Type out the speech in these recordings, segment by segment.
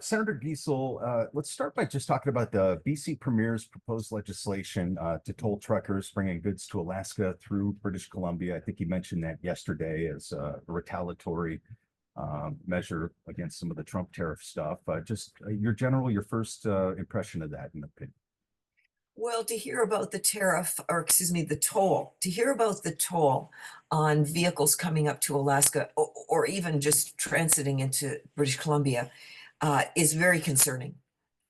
Senator Giesel, let's start by just talking about the BC Premier's proposed legislation to toll truckers bringing goods to Alaska through British Columbia. I think he mentioned that yesterday as a retaliatory measure against some of the Trump tariff stuff. Your first impression of that, in opinion. Well, to hear about the tariff, or excuse me, the toll, to hear about the toll on vehicles coming up to Alaska or even just transiting into British Columbia is very concerning.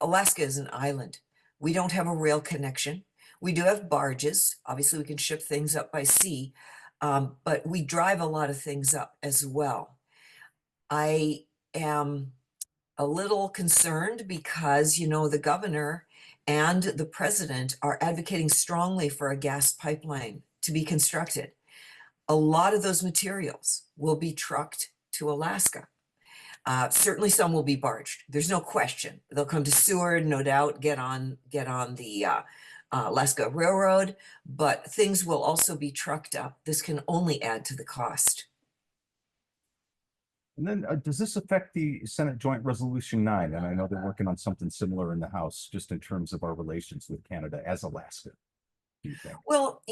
Alaska is an island. We don't have a rail connection. We do have barges. Obviously, we can ship things up by sea, but we drive a lot of things up as well. I am a little concerned because, the governor and the president are advocating strongly for a gas pipeline to be constructed. A lot of those materials will be trucked to Alaska. Certainly some will be barged. There's no question. They'll come to Seward, no doubt, get on the Alaska Railroad, but things will also be trucked up. This can only add to the cost. And then does this affect the Senate Joint Resolution 9? And I know they're working on something similar in the House, just in terms of our relations with Canada as Alaska. Do you think? Well,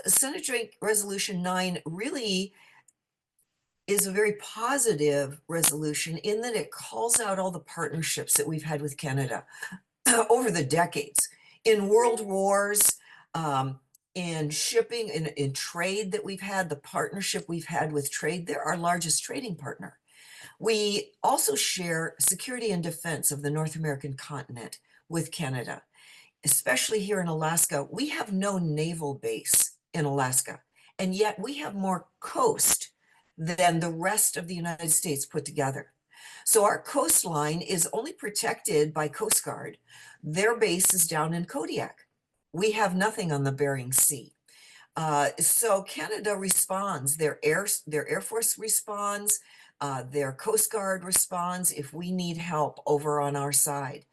Senate Joint Resolution 9 really is a very positive resolution in that it calls out all the partnerships that we've had with Canada over the decades in world wars, in shipping, in trade that we've had, the partnership we've had with trade. They're our largest trading partner. We also share security and defense of the North American continent with Canada, especially here in Alaska. We have no naval base in Alaska, and yet we have more coast than the rest of the United States put together. So our coastline is only protected by Coast Guard. Their base is down in Kodiak. We have nothing on the Bering Sea. So Canada responds, their Air Force responds, their Coast Guard responds if we need help over on our side.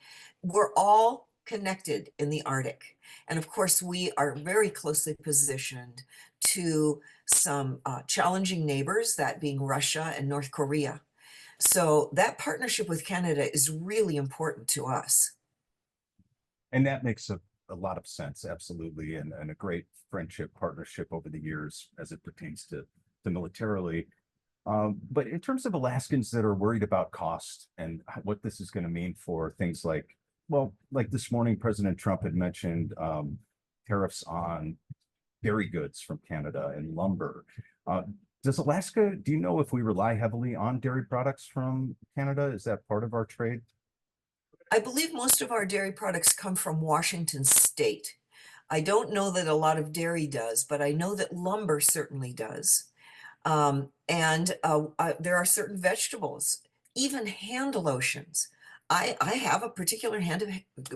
We're all connected in the Arctic. And of course, we are very closely positioned to some challenging neighbors, that being Russia and North Korea. So that partnership with Canada is really important to us. And that makes a lot of sense, absolutely, and a great friendship partnership over the years as it pertains to militarily. But in terms of Alaskans that are worried about cost and what this is going to mean for things like, well, like this morning, President Trump had mentioned tariffs on dairy goods from Canada and lumber. Does Alaska, do you know if we rely heavily on dairy products from Canada? Is that part of our trade? I believe most of our dairy products come from Washington State. I don't know that a lot of dairy does, but I know that lumber certainly does. There are certain vegetables, even hand lotions. I have a particular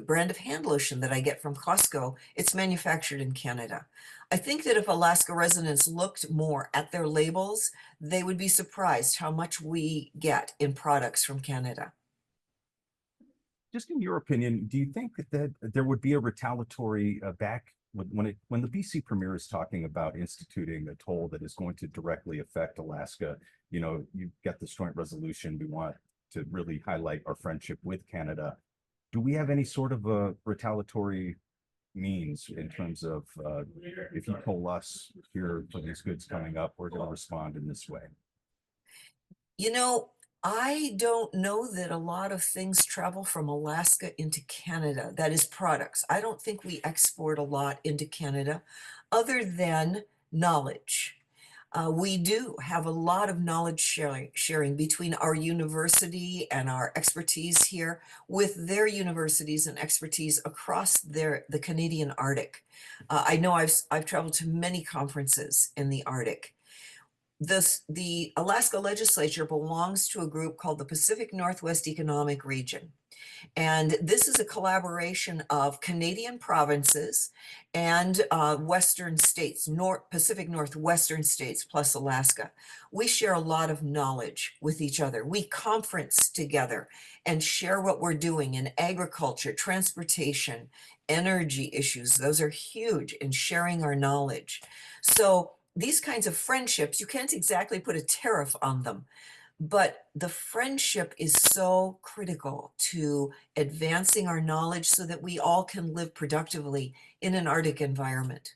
brand of hand lotion that I get from Costco. It's manufactured in Canada. I think that if Alaska residents looked more at their labels, they would be surprised how much we get in products from Canada. Just in your opinion, do you think that there would be a retaliatory back when the BC Premier is talking about instituting a toll that is going to directly affect Alaska? You've got this joint resolution. We want to really highlight our friendship with Canada. Do we have any sort of a retaliatory means in terms of if you toll us here for these goods coming up, we're going to respond in this way? I don't know that a lot of things travel from Alaska into Canada. That is products. I don't think we export a lot into Canada other than knowledge. We do have a lot of knowledge sharing between our university and our expertise here with their universities and expertise across the Canadian Arctic. I know I've traveled to many conferences in the Arctic. The Alaska legislature belongs to a group called the Pacific Northwest Economic Region. And this is a collaboration of Canadian provinces and Western states, Pacific Northwestern states plus Alaska. We share a lot of knowledge with each other. We conference together and share what we're doing in agriculture, transportation, energy issues. Those are huge in sharing our knowledge. So these kinds of friendships, you can't exactly put a tariff on them, But the friendship is so critical to advancing our knowledge so that we all can live productively in an Arctic environment.